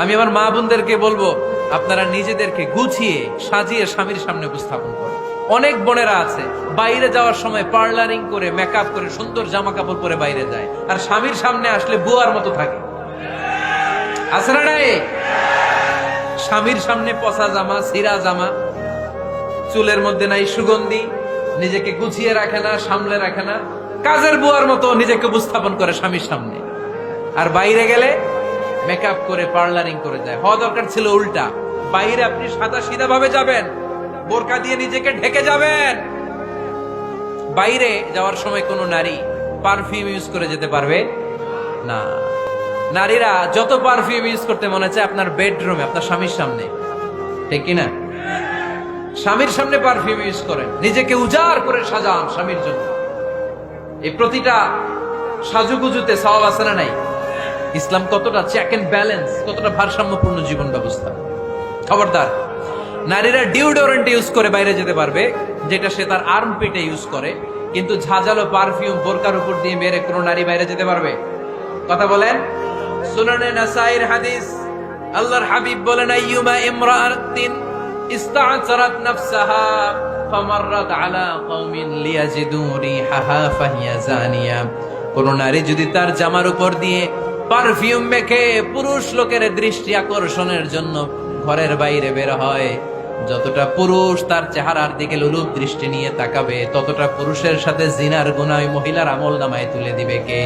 আমি আমার মা বোনদেরকে বলবো, আপনারা নিজেদেরকে গুছিয়ে সাজিয়ে স্বামীর সামনে উপস্থাপন করুন। অনেক বোনেরা আছে বাইরে যাওয়ার সময় পার্লারিং করে মেকআপ করে সুন্দর জামা কাপড় পরে বাইরে যায়, আর স্বামীর সামনে আসলে বুয়ার মতো থাকে। আছে না নাই? স্বামীর সামনে পচা জামা, ছিঁড়া জামা, চুলের মধ্যে নাই সুগন্ধি, নিজেকে গুছিয়ে রাখে না, সামলে রাখে না, কাজের বুয়ার মতো নিজেকে উপস্থাপন করে স্বামীর সামনে। আর বাইরে গেলে মেকআপ করে পার্লারিং করে যায়। হওয়া দরকার ছিল উল্টা, বাইরে আপনি সাদা সিধা ভাবে যাবেন, বোরকা দিয়ে নিজেকে ঢেকে যাবেন। বাইরে যাওয়ার সময় কোন নারী পারফিউম ইউজ করে যেতে পারবে না। নারীরা যত পারফিউম ইউজ করতে মনে চায় আপনার বেডরুমে, আপনার স্বামীর সামনে, ঠিক কিনা? স্বামীর সামনে পারফিউম ইউজ করেন, নিজেকে উজাড় করে সাজান স্বামীর জন্য। এই প্রতিটা সাজুগুজুতে সওয়াব আছে না নাই? ইসলাম কতটা চেক এন্ড ব্যালেন্স, কতটা ভারসাম্যপূর্ণ জীবন ব্যবস্থা। খবরদার, নারীরা ডিওডোরেন্ট ইউজ করে বাইরে যেতে পারবে, যেটা সে তার আর্মপিটে ইউজ করে, কিন্তু ঝাঁঝালো পারফিউম বোরকার উপর দিয়ে মেরে কোনো নারী বাইরে যেতে পারবে? কথা বলেন। সুনানে নাসাইর হাদিস, আল্লাহর হাবিব বলেন, আইয়ুমা ইমরাআতিন ইস্তা'সারাত নাফসাহা ফামাররাত আলা কওমিন লিয়াজিদু রিহাহা ফাহিয়া জানিয়া। কোন নারী যদি তার জামার উপর দিয়ে পারফিউম মেখে পুরুষ লোকের দৃষ্টি আকর্ষণের জন্য ঘরের বাইরে বের হয়, যতটা পুরুষ তার চেহারার দিকে লোলুপ দৃষ্টি নিয়ে তাকাবে, ততটা পুরুষের সাথে জিনার গুনাহ ওই মহিলার আমলনামায় তুলে দিবে কে?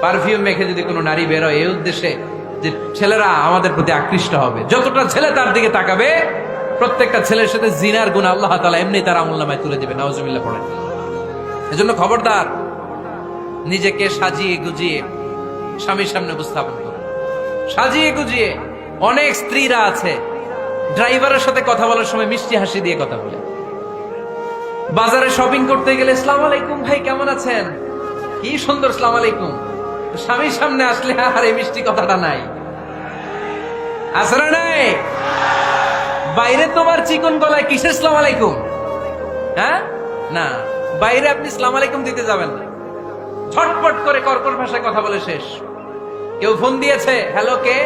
পারফিউম মেখে যদি কোনো নারী বের হয় এই উদ্দেশ্যে যে ছেলেরা আমাদের প্রতি আকৃষ্ট হবে, যতটা ছেলে তার দিকে তাকাবে, প্রত্যেকটা ছেলের সাথে জিনার গুনাহ আল্লাহ তাআলা এমনি তার আমলনামায় তুলে দিবে। নাউজুবিল্লাহ পড়েন। এজন্য খবরদার, নিজেকে সাজিয়ে গুজিয়ে স্বামীর সামনে উপস্থাপন করুন, সাজিয়ে গুজিয়ে। অনেক স্ত্রীরা আছে ড্রাইভারের সাথে কথা বলার সময় মিষ্টি হাসি দিয়ে কথা বলে। বাজারে শপিং করতে গেলে আসসালামু আলাইকুম ভাই, কেমন আছেন? কি সুন্দর আসসালামু আলাইকুম। স্বামীর সামনে আসলে আর এই মিষ্টি কথাটা নাই। আসলে নাই। বাইরে তোমার চিকন গলায় কিসের আসসালামু আলাইকুম? হ্যাঁ, না, বাইরে আপনি আসসালামু আলাইকুম দিতে যাবেন না। ঝটপট করে কর্কশ ভাষায় কথা বলে শেষ। কেউ ফোন দিয়েছে, হ্যালো, কে?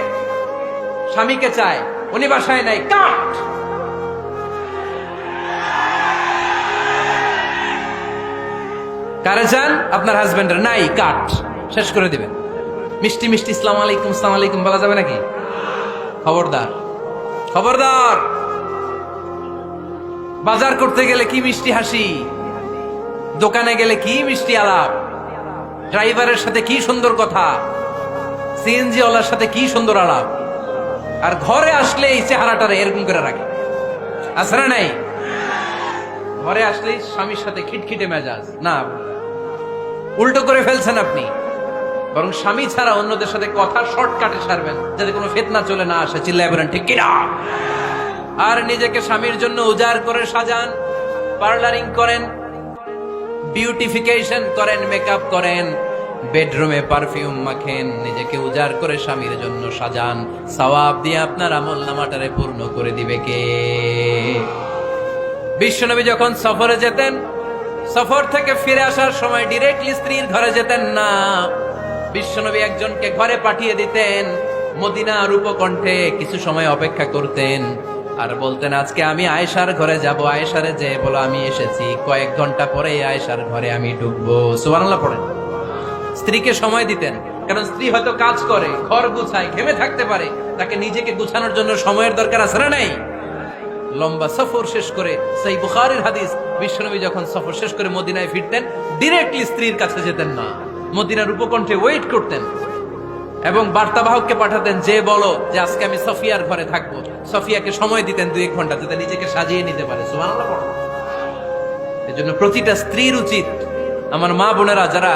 স্বামীকে চায়, উনি বাসায় নাই, কাট। কারে চান? আপনার হাজবেন্ডের নাই, কাট, শেষ করে দিবেন। মিষ্টি মিষ্টি আসসালামু আলাইকুম আসসালামু আলাইকুম বলা যাবে নাকি? খবরদার, খবরদার। বাজার করতে গেলে কি মিষ্টি হাসি, দোকানে গেলে কি মিষ্টি আলাপ, ড্রাইভারের সাথে কি সুন্দর কথা, সিএনজি ওয়ালার সাথে কি সুন্দর আলাপ, আর ঘরে আসলে এই চেহারাটারে এরকম করে রাখে। আসলে নাই? ঘরে আসলেই স্বামীর সাথে খিটখিটে মেজাজ। না, উল্টো করে ফেলছেন আপনি। বরং স্বামী ছাড়া অন্যদের সাথে কথা শর্টকাটে সারবেন, যাতে কোনো ফিতনা চলে না আসে। চিল্লায় বলেন ঠিক কিনা? আর নিজেকে স্বামীর জন্য উজাড় করে সাজান, পার্লারিং করেন, বিউটিফিকেশন করেন, মেকআপ করেন, বেডরুমে পারফিউম মাখেন, নিজেকে উজাড় করে স্বামীর জন্য সাজান। সওয়াব দিয়ে আপনার আমলনামাটারে পূর্ণ করে দিবে কে? বিশ্বনবী যখন সফরে যেতেন, সফর থেকে ফিরে আসার সময় ডিরেক্টলি স্ত্রীর ঘরে যেতেন না। বিশ্বনবী একজনকে ঘরে পাঠিয়ে দিতেন, মদিনার উপকণ্ঠে কিছু সময় অপেক্ষা করতেন, আর বলতেন, আজকে আমি আয়েশার ঘরে যাব। আয়েশারে যে বলো আমি এসেছি, কয়েক ঘন্টা পরে আয়েশার ঘরে আমি ঢুকবো। সুবহানাল্লাহ পড়েন। স্ত্রীকে সময় দিতেন, কারণ স্ত্রী হয়তো কাজ করে, ঘর গুছায়, ঘেমে থাকতে পারে, তাকে নিজেকে গুছানোর জন্য সময়ের দরকার আছে না নাই? লম্বা সফর শেষ করে, সেই বুখারীর হাদিস, বিশ্বনবী যখন সফর শেষ করে মদিনায় ফিরতেন, ডিরেক্টলি স্ত্রীর কাছে যেতেন না, মদিনার উপকণ্ঠে ওয়েট করতেন এবং বার্তাবাহককে পাঠাতেন, যে বলো যে আজকে আমি সফিয়ার ঘরে থাকবো। সফিয়াকে সময় দিতেন 2-1 ঘন্টা, যাতে নিজেকে সাজিয়ে নিতে পারে। সুবহানাল্লাহ পড়ো। এজন্য প্রতিটা স্ত্রীর উচিত, আমার মা বোনেরা যারা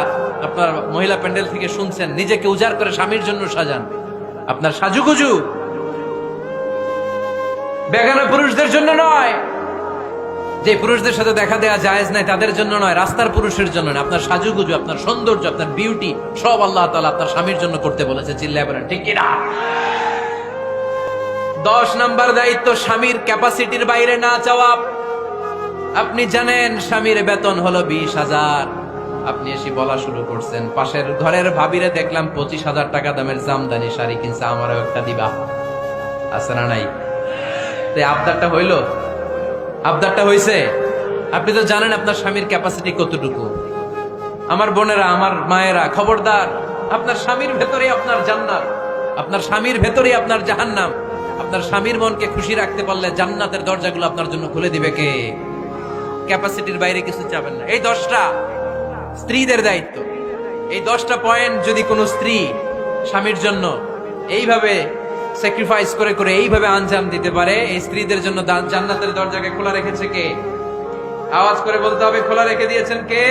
আপনার মহিলা প্যান্ডেল থেকে শুনছেন, নিজেকে উজাড় করে স্বামীর জন্য সাজান। আপনার সাজুগুজু বেগানা পুরুষদের জন্য নয়, যে পুরুষদের সাথে দেখা দেয়া জায়েজ নাই তাদের জন্য নয়, রাস্তার পুরুষের জন্য নয়। আপনার সাজুগুজু, আপনার সৌন্দর্য, আপনার বিউটি সব আল্লাহ তাআলা আপনার স্বামীর জন্য করতে বলেছে। চিল্লায় বলেন ঠিক কিনা? 10 নাম্বার দায়িত্ব, স্বামীর ক্যাপাসিটির বাইরে না যাওয়া। আপনি জানেন স্বামীর বেতন হলো 20,000, আপনি এসে বলা শুরু করছেন, পাশের ঘরের ভাবিরে দেখলাম 25,000 টাকা দামের জামদানি শাড়ি কিনছে, আমারও একটা দিবা। আছে না নাই? তো আবদারটা হইলো, আবদারটা হইছে। আপনি তো জানেন আপনার স্বামীর ক্যাপাসিটি কতটুকু। আমার বোনেরা, আমার মায়েরা, খবরদার, আপনার স্বামীর ভেতরে আপনার জান্নাত, আপনার স্বামীর ভেতরে আপনার জাহান্নাম। আপনার স্বামীর মনকে খুশি রাখতে পারলে জান্নাতের দরজাগুলো আপনার জন্য খুলে দিবে কে? ক্যাপাসিটির বাইরে কিছু চাবেন না। এই 10টা স্ত্রীদের দায়িত্ব। এই 10টা পয়েন্ট যদি কোনো স্ত্রী স্বামীর জন্য এইভাবে স্যাক্রিফাইস করে করে এইভাবে আঞ্জাম দিতে পারে, এই স্ত্রীদের জন্য জান্নাতের দরজাকে খোলা রেখেছে কে? আওয়াজ করে বলতে হবে, খোলা রেখে দিয়েছেন কে?